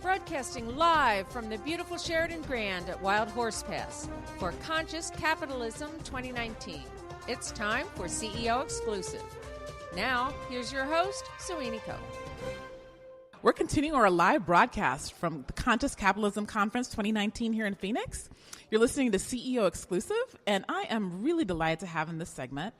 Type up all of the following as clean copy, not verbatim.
Broadcasting live from the beautiful Sheridan Grand at Wild Horse Pass for Conscious Capitalism 2019. It's time for CEO Exclusive. Now, here's your host, Soini Ko. We're continuing our live broadcast from the Conscious Capitalism Conference 2019 here in Phoenix. You're listening to CEO Exclusive, and I am really delighted to have in this segment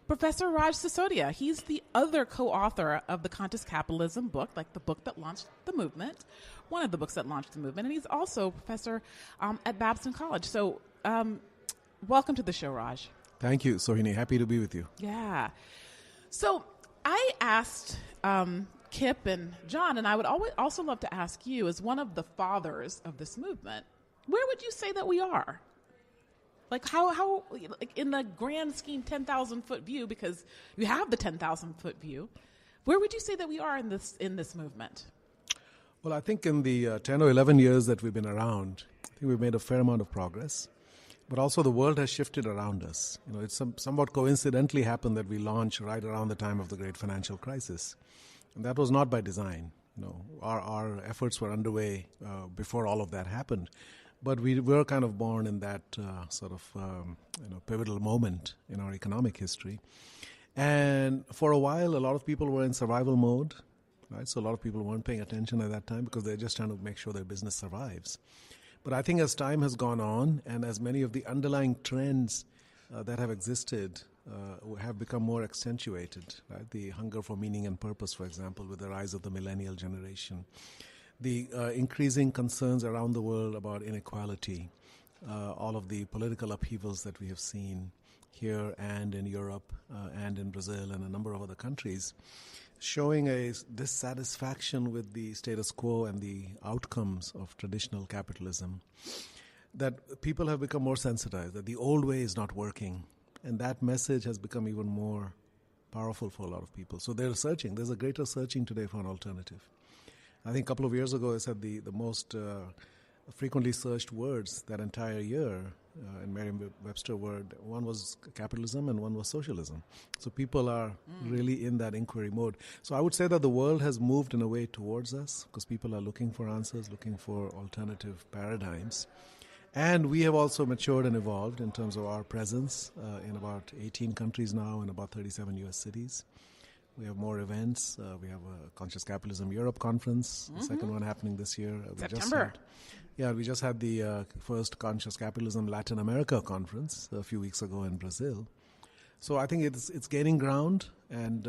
Professor Raj Sisodia. He's the other co-author of the Conscious Capitalism book, like the book that launched the movement, one of the books that launched the movement, and he's also a professor at Babson College. So welcome to the show, Raj. Thank you, Sohini. Happy to be with you. Yeah. So I asked Kip and John, and I would also love to ask you, as one of the fathers of this movement, where would you say that we are? Like how like in the grand scheme 10,000 foot view, because you have the 10,000 foot view, where would you say that we are in this movement? Well, I think in the 10 or 11 years that we've been around, I think we've made a fair amount of progress. But also the world has shifted around us. You know, it's somewhat coincidentally happened that we launched right around the time of the great financial crisis. And that was not by design. You know, our efforts were underway before all of that happened. But we were kind of born in that pivotal moment in our economic history. And for a while, a lot of people were in survival mode, right? So a lot of people weren't paying attention at that time because they're just trying to make sure their business survives. But I think as time has gone on and as many of the underlying trends that have existed have become more accentuated, right? The hunger for meaning and purpose, for example, with the rise of the millennial generation. The increasing concerns around the world about inequality, all of the political upheavals that we have seen here and in Europe and in Brazil and a number of other countries, showing a dissatisfaction with the status quo and the outcomes of traditional capitalism, that people have become more sensitized, that the old way is not working. And that message has become even more powerful for a lot of people. So they're searching. There's a greater searching today for an alternative. I think a couple of years ago, I said the most frequently searched words that entire year in Merriam-Webster word, one was capitalism and one was socialism. So people are really in that inquiry mode. So I would say that the world has moved in a way towards us because people are looking for answers, looking for alternative paradigms. And we have also matured and evolved in terms of our presence in about 18 countries now in about 37 U.S. cities. We have more events. We have a Conscious Capitalism Europe conference, the second one happening this year. September. We just had the first Conscious Capitalism Latin America conference a few weeks ago in Brazil. So I think it's gaining ground and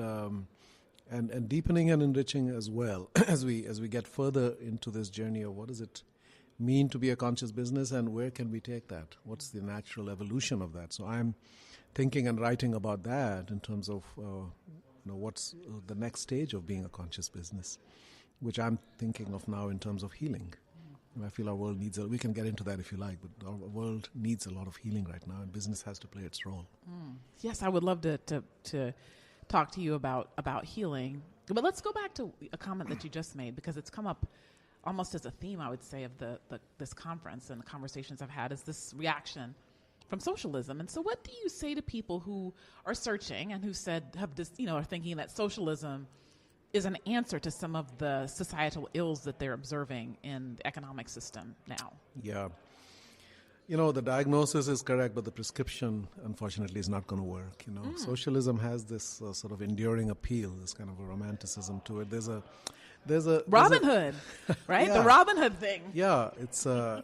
deepening and enriching as well as we get further into this journey of what does it mean to be a conscious business and where can we take that? What's the natural evolution of that? So I'm thinking and writing about that in terms of what's the next stage of being a conscious business, which I'm thinking of now in terms of healing. And I feel our world needs we can get into that if you like, but our world needs a lot of healing right now, and business has to play its role. Yes, I would love to talk to you about healing. But let's go back to a comment that you just made, because it's come up almost as a theme, I would say, of this conference and the conversations I've had, is this reaction from socialism. And so what do you say to people who are searching and who are thinking that socialism is an answer to some of the societal ills that they're observing in the economic system now? Yeah. The diagnosis is correct, but the prescription, unfortunately, is not going to work. Socialism has this sort of enduring appeal, this kind of a romanticism to it. There's a Robin Hood, right? Yeah. The Robin Hood thing. Yeah, it's I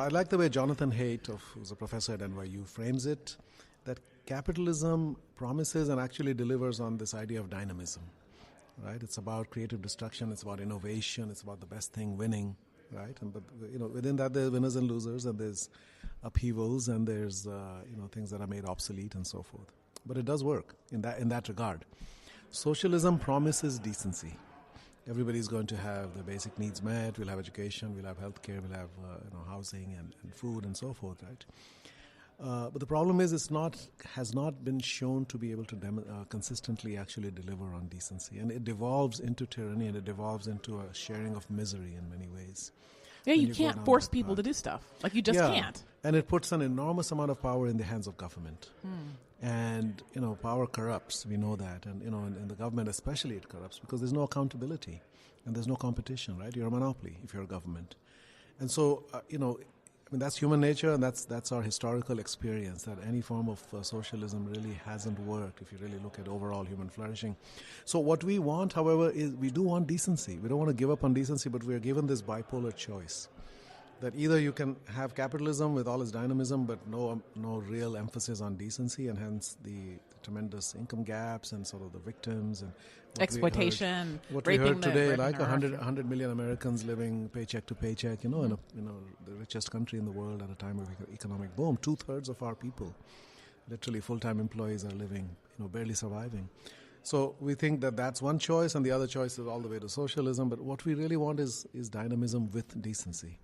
like the way Jonathan Haidt, who's a professor at NYU, frames it, that capitalism promises and actually delivers on this idea of dynamism, right? It's about creative destruction, it's about innovation, it's about the best thing winning, right? But within that there's winners and losers, and there's upheavals, and there's things that are made obsolete and so forth. But it does work in that regard. Socialism promises decency. Everybody's going to have their basic needs met. We'll have education, we'll have healthcare, we'll have housing and food and so forth, right? But the problem is has not been shown to be able to consistently actually deliver on decency. And it devolves into tyranny, and it devolves into a sharing of misery in many ways. Yeah, you can't force people to do stuff. Like, you just can't. And it puts an enormous amount of power in the hands of government. And, power corrupts. We know that. And, in the government especially, it corrupts because there's no accountability. And there's no competition, right? You're a monopoly if you're a government. And so, that's human nature, and that's our historical experience, that any form of socialism really hasn't worked if you really look at overall human flourishing. So what we want, however, is we do want decency. We don't want to give up on decency, but we are given this bipolar choice. That either you can have capitalism with all its dynamism, but no real emphasis on decency, and hence the tremendous income gaps and sort of the victims and exploitation. What we heard today, like 100 million Americans living paycheck to paycheck, in the richest country in the world at a time of economic boom. 2/3 of our people, literally full-time employees, are living, barely surviving. So we think that that's one choice, and the other choice is all the way to socialism. But what we really want is dynamism with decency.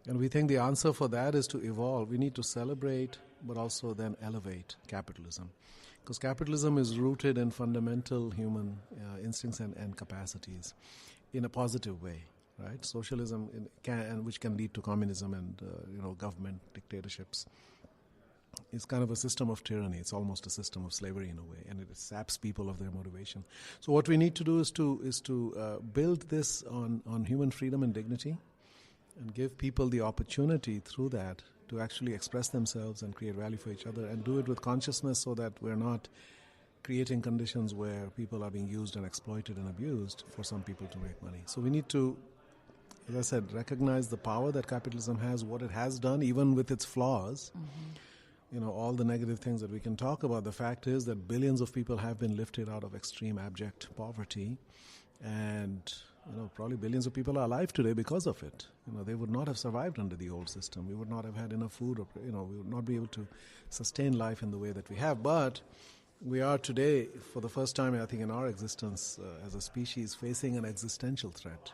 And we think the answer for that is to evolve. We need to celebrate, but also then elevate capitalism. Because capitalism is rooted in fundamental human instincts and capacities in a positive way, right? Socialism, which can lead to communism and government dictatorships, is kind of a system of tyranny. It's almost a system of slavery in a way, and it saps people of their motivation. So what we need to do is to build this on human freedom and dignity, and give people the opportunity through that to actually express themselves and create value for each other, and do it with consciousness so that we're not creating conditions where people are being used and exploited and abused for some people to make money. So we need to, as I said, recognize the power that capitalism has, what it has done, even with its flaws. Mm-hmm. All the negative things that we can talk about. The fact is that billions of people have been lifted out of extreme abject poverty, and probably billions of people are alive today because of it. They would not have survived under the old system. We would not have had enough food, or we would not be able to sustain life in the way that we have. But we are today, for the first time, I think, in our existence as a species, facing an existential threat.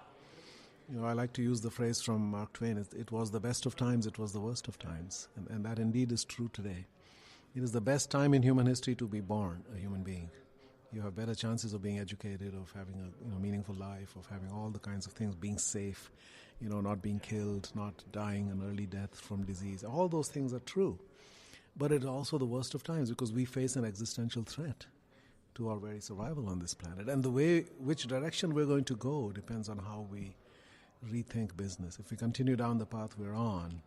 I like to use the phrase from Mark Twain, it was the best of times, it was the worst of times. And that indeed is true today. It is the best time in human history to be born a human being. You have better chances of being educated, of having a meaningful life, of having all the kinds of things, being safe, not being killed, not dying an early death from disease. All those things are true. But it's also the worst of times, because we face an existential threat to our very survival on this planet. And which direction we're going to go depends on how we rethink business. If we continue down the path we're on,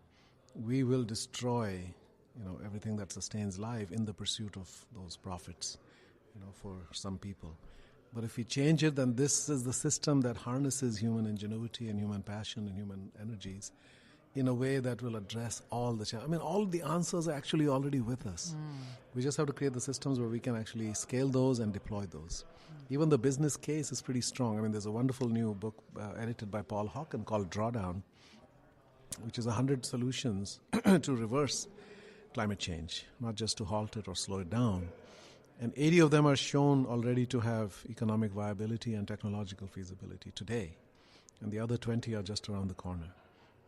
we will destroy, everything that sustains life in the pursuit of those profits, for some people. But if we change it, then this is the system that harnesses human ingenuity and human passion and human energies in a way that will address all the challenges. All the answers are actually already with us. We just have to create the systems where we can actually scale those and deploy those. Even the business case is pretty strong. There's a wonderful new book edited by Paul Hawken called Drawdown, which is 100 solutions to reverse climate change, not just to halt it or slow it down. And 80 of them are shown already to have economic viability and technological feasibility today. And the other 20 are just around the corner.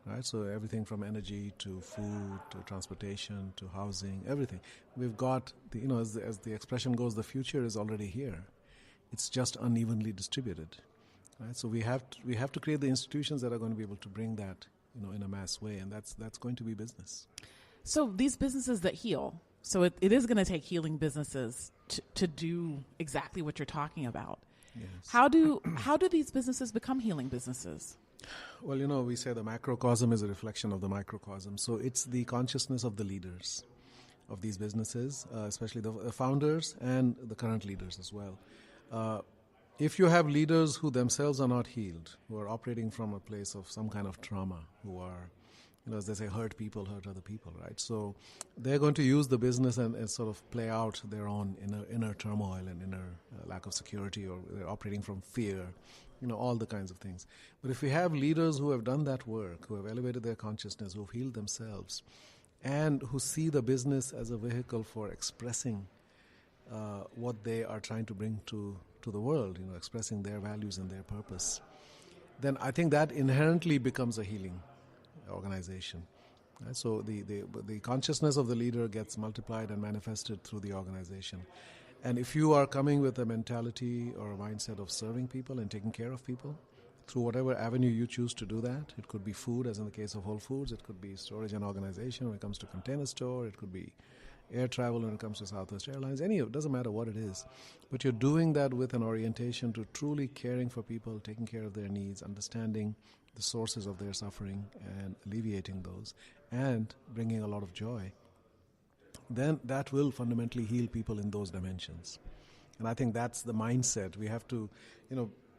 Right? So everything from energy to food to transportation to housing, everything. We've got, as the expression goes, the future is already here. It's just unevenly distributed. Right? So we have to create the institutions that are going to be able to bring that, in a mass way, and that's going to be business. So these businesses that heal, so it is going to take healing businesses to do exactly what you're talking about. Yes. How do these businesses become healing businesses? Well, we say the macrocosm is a reflection of the microcosm. So it's the consciousness of the leaders of these businesses, especially the founders and the current leaders as well. If you have leaders who themselves are not healed, who are operating from a place of some kind of trauma, who are, as they say, hurt people, hurt other people, right? So they're going to use the business and sort of play out their own inner turmoil and inner lack of security, or they're operating from fear, all the kinds of things. But if we have leaders who have done that work, who have elevated their consciousness, who have healed themselves, and who see the business as a vehicle for expressing what they are trying to bring to the world, expressing their values and their purpose, then I think that inherently becomes a healing organization. Right? So the consciousness of the leader gets multiplied and manifested through the organization. And if you are coming with a mentality or a mindset of serving people and taking care of people through whatever avenue you choose to do that, it could be food, as in the case of Whole Foods, it could be storage and organization when it comes to Container Store, it could be air travel, when it comes to Southwest Airlines, it doesn't matter what it is. But you're doing that with an orientation to truly caring for people, taking care of their needs, understanding the sources of their suffering and alleviating those, and bringing a lot of joy. Then that will fundamentally heal people in those dimensions. And I think that's the mindset. We have to,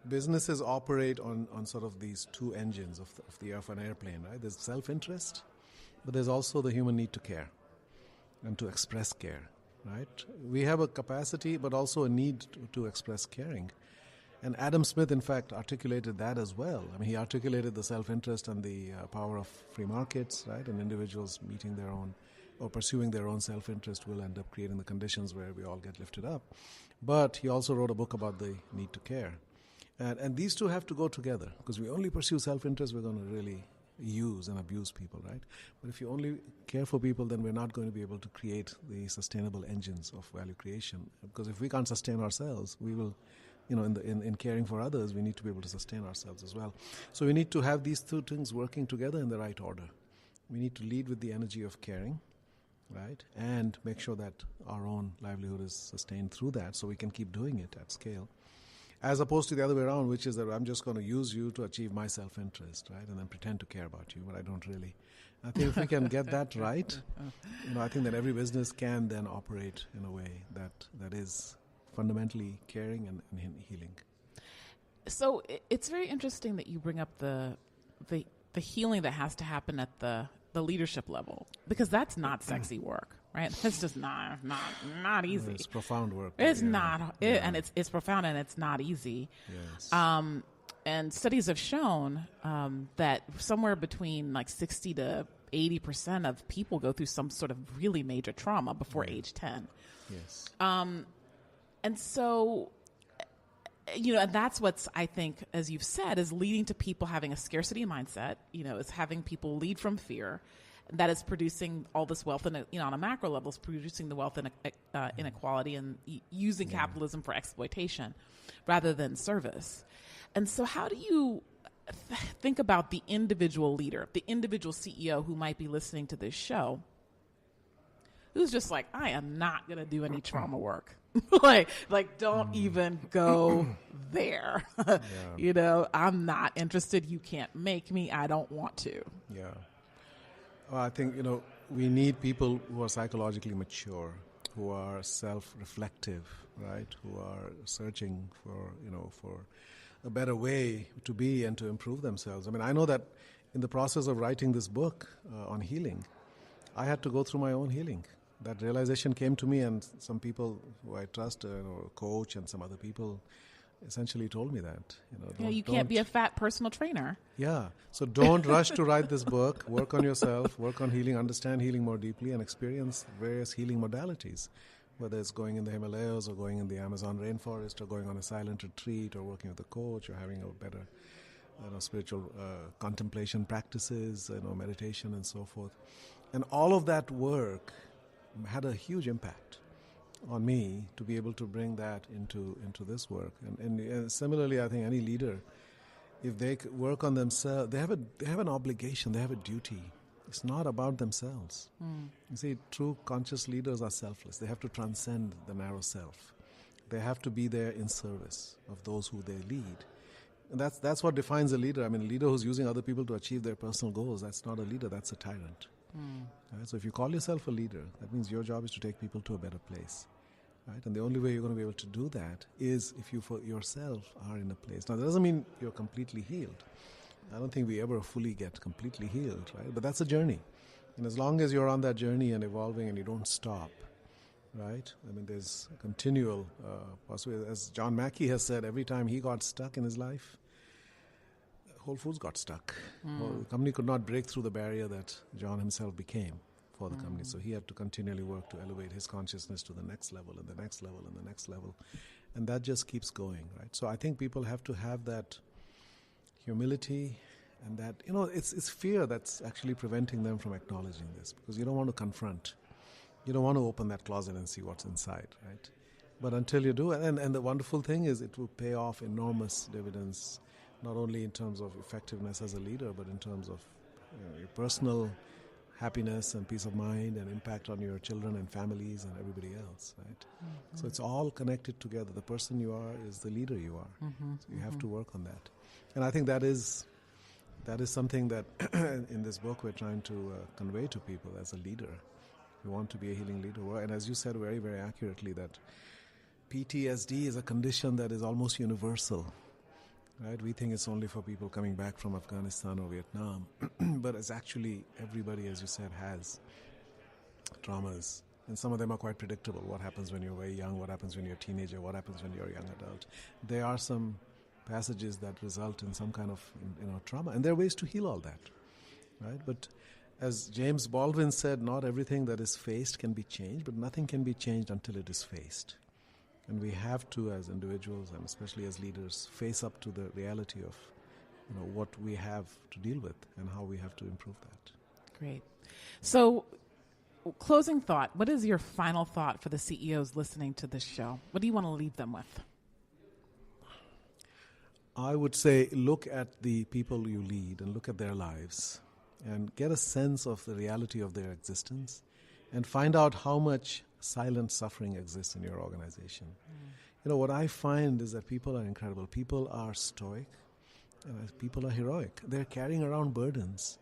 businesses operate on sort of these two engines of an airplane, right? There's self-interest, but there's also the human need to care and to express care, right? We have a capacity, but also a need to express caring. And Adam Smith, in fact, articulated that as well. I mean, he articulated the self-interest and the power of free markets, right? And individuals meeting their own or pursuing their own self-interest will end up creating the conditions where we all get lifted up. But he also wrote a book about the need to care. And these two have to go together, because we only pursue self-interest, we're going to really use and abuse people, right? But if you only care for people, then we're not going to be able to create the sustainable engines of value creation. Because if we can't sustain ourselves, we will, in caring for others, we need to be able to sustain ourselves as well. So we need to have these two things working together in the right order. We need to lead with the energy of caring, right? And make sure that our own livelihood is sustained through that, so we can keep doing it at scale. As opposed to the other way around, which is that I'm just going to use you to achieve my self-interest, right? And then pretend to care about you, but I don't really. I think if we can get that right, I think that every business can then operate in a way that is fundamentally caring and healing. So it's very interesting that you bring up the healing that has to happen at the leadership level, because that's not sexy work. Right, that's just not easy. It's profound work. It's not, and it's profound, and it's not easy. Yes. And studies have shown that somewhere between like 60 to 80% of people go through some sort of really major trauma before age 10. Yes. And so, and that's what's, I think, as you've said, is leading to people having a scarcity mindset. Is having people lead from fear. That is producing all this wealth, and on a macro level, is producing the wealth and inequality, and using capitalism for exploitation rather than service. And so, how do you think about the individual leader, the individual CEO who might be listening to this show, who's just like, I am not going to do any trauma work, like don't even go there. I'm not interested. You can't make me. I don't want to. Yeah. Well, I think, we need people who are psychologically mature, who are self-reflective, right? Who are searching for a better way to be and to improve themselves. I mean, I know that in the process of writing this book on healing, I had to go through my own healing. That realization came to me, and some people who I trust, a coach and some other people, essentially told me that. You can't be a fat personal trainer. Yeah. So don't rush to write this book. Work on yourself, work on healing, understand healing more deeply, and experience various healing modalities, whether it's going in the Himalayas or going in the Amazon rainforest or going on a silent retreat or working with a coach or having a better spiritual contemplation practices, meditation and so forth. And all of that work had a huge impact on me to be able to bring that into this work. And similarly, I think any leader, if they work on themselves, they have an obligation, they have a duty. It's not about themselves. You see, true conscious leaders are selfless. They have to transcend the narrow self. They have to be there in service of those who they lead. And that's what defines a leader. I mean, a leader who's using other people to achieve their personal goals, that's not a leader, that's a tyrant. Right? So if you call yourself a leader, that means your job is to take people to a better place. Right? And the only way you're going to be able to do that is if you for yourself are in a place. Now, that doesn't mean you're completely healed. I don't think we ever fully get completely healed, right? But that's a journey. And as long as you're on that journey and evolving and you don't stop, right? I mean, there's continual possibility. As John Mackey has said, every time he got stuck in his life, Whole Foods got stuck. Well, the company could not break through the barrier that John himself became for the company. So he had to continually work to elevate his consciousness to the next level and the next level and the next level. And that just keeps going, right? So I think people have to have that humility and that, it's fear that's actually preventing them from acknowledging this, because you don't want to confront. You don't want to open that closet and see what's inside, right? But until you do, and the wonderful thing is it will pay off enormous dividends, not only in terms of effectiveness as a leader, but in terms of your personal happiness and peace of mind and impact on your children and families and everybody else, right? Mm-hmm. So it's all connected together. The person you are is the leader you are. Mm-hmm. So you have to work on that. And I think that is something that in this book we're trying to convey to people as a leader. We want to be a healing leader. And as you said very, very accurately, that PTSD is a condition that is almost universal. Right? We think it's only for people coming back from Afghanistan or Vietnam, but it's actually everybody, as you said, has traumas, and some of them are quite predictable. What happens when you're very young? What happens when you're a teenager? What happens when you're a young adult? There are some passages that result in some kind of trauma, and there are ways to heal all that, right? But as James Baldwin said, not everything that is faced can be changed, but nothing can be changed until it is faced. And we have to, as individuals and especially as leaders, face up to the reality of what we have to deal with and how we have to improve that. Great. So, closing thought, what is your final thought for the CEOs listening to this show? What do you want to leave them with? I would say look at the people you lead and look at their lives and get a sense of the reality of their existence and find out how much silent suffering exists in your organization. What I find is that people are incredible. People are stoic. People are heroic. They're carrying around burdens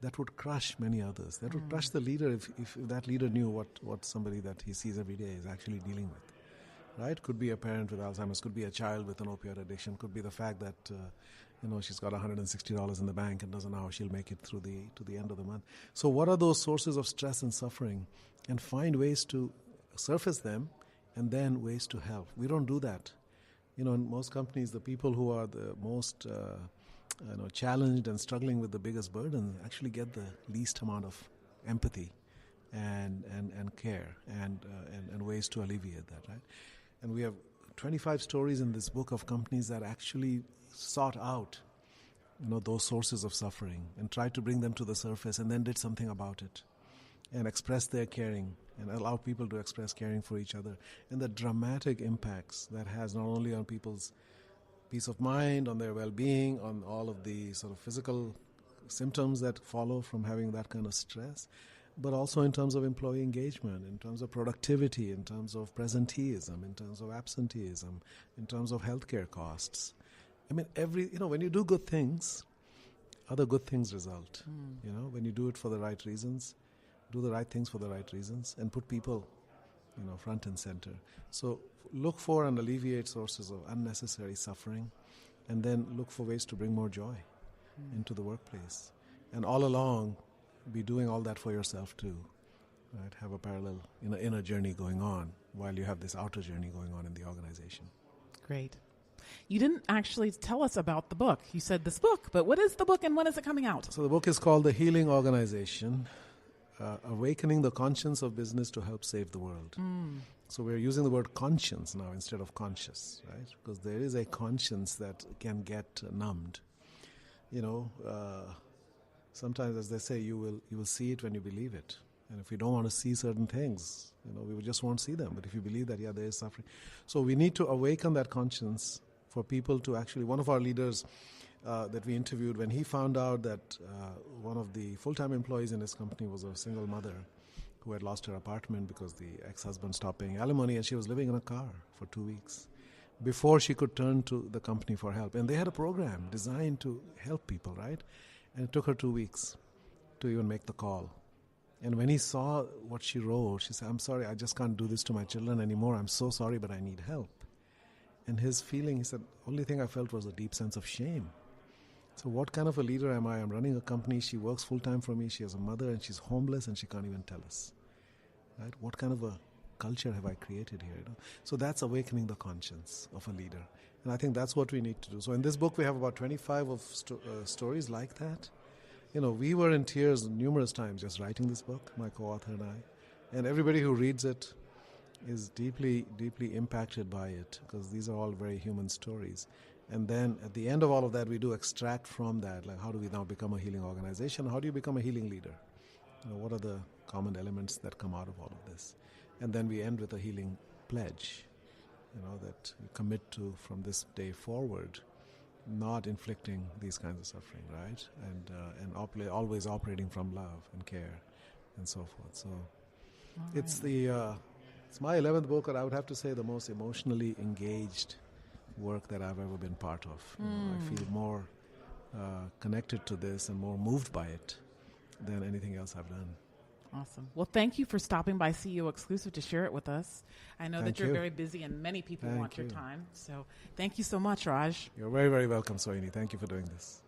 that would crush many others. That would crush the leader if that leader knew what somebody that he sees every day is actually dealing with. Right? Could be a parent with Alzheimer's, could be a child with an opioid addiction, could be the fact that she's got $160 in the bank and doesn't know how she'll make it to the end of the month. So what are those sources of stress and suffering? And find ways to surface them and then ways to help. We don't do that. In most companies, the people who are the most challenged and struggling with the biggest burden actually get the least amount of empathy and care and ways to alleviate that, right? And we have 25 stories in this book of companies that actually sought out those sources of suffering and tried to bring them to the surface and then did something about it and express their caring and allow people to express caring for each other, and the dramatic impacts that has not only on people's peace of mind, on their well-being, on all of the sort of physical symptoms that follow from having that kind of stress, but also in terms of employee engagement, in terms of productivity, in terms of presenteeism, in terms of absenteeism, in terms of healthcare costs. I mean, when you do good things, other good things result. When you do it for the right reasons, do the right things for the right reasons, and put people, front and center. So look for and alleviate sources of unnecessary suffering, and then look for ways to bring more joy into the workplace. And all along, be doing all that for yourself too. Right? Have a parallel inner journey going on while you have this outer journey going on in the organization. Great. You didn't actually tell us about the book. You said this book, but what is the book and when is it coming out? So the book is called The Healing Organization, Awakening the Conscience of Business to Help Save the World. So we're using the word conscience now instead of conscious, right? Because there is a conscience that can get numbed. Sometimes, as they say, you will see it when you believe it. And if you don't want to see certain things, we just won't see them. But if you believe that, there is suffering. So we need to awaken that conscience for people to actually, one of our leaders that we interviewed, when he found out that one of the full-time employees in his company was a single mother who had lost her apartment because the ex-husband stopped paying alimony, and she was living in a car for 2 weeks before she could turn to the company for help. And they had a program designed to help people, right? And it took her 2 weeks to even make the call. And when he saw what she wrote, she said, "I'm sorry, I just can't do this to my children anymore. I'm so sorry, but I need help." And his feeling, he said, only thing I felt was a deep sense of shame. So what kind of a leader am I? I'm running a company. She works full-time for me. She has a mother and she's homeless and she can't even tell us. Right? What kind of a culture have I created here? So that's awakening the conscience of a leader. And I think that's what we need to do. So in this book, we have about 25 of stories like that. We were in tears numerous times just writing this book, my co-author and I. And everybody who reads it is deeply, deeply impacted by it, because these are all very human stories. And then at the end of all of that, we do extract from that, like, how do we now become a healing organization? How do you become a healing leader? What are the common elements that come out of all of this? And then we end with a healing pledge, that you commit to from this day forward, not inflicting these kinds of suffering, right? And always operating from love and care. and so forth. So it's my 11th book, and I would have to say the most emotionally engaged work that I've ever been part of. I feel more connected to this and more moved by it than anything else I've done. Awesome. Well, thank you for stopping by CEO Exclusive to share it with us. I know that you're very busy and many people want your time. So thank you so much, Raj. You're very, very welcome, Sohini. Thank you for doing this.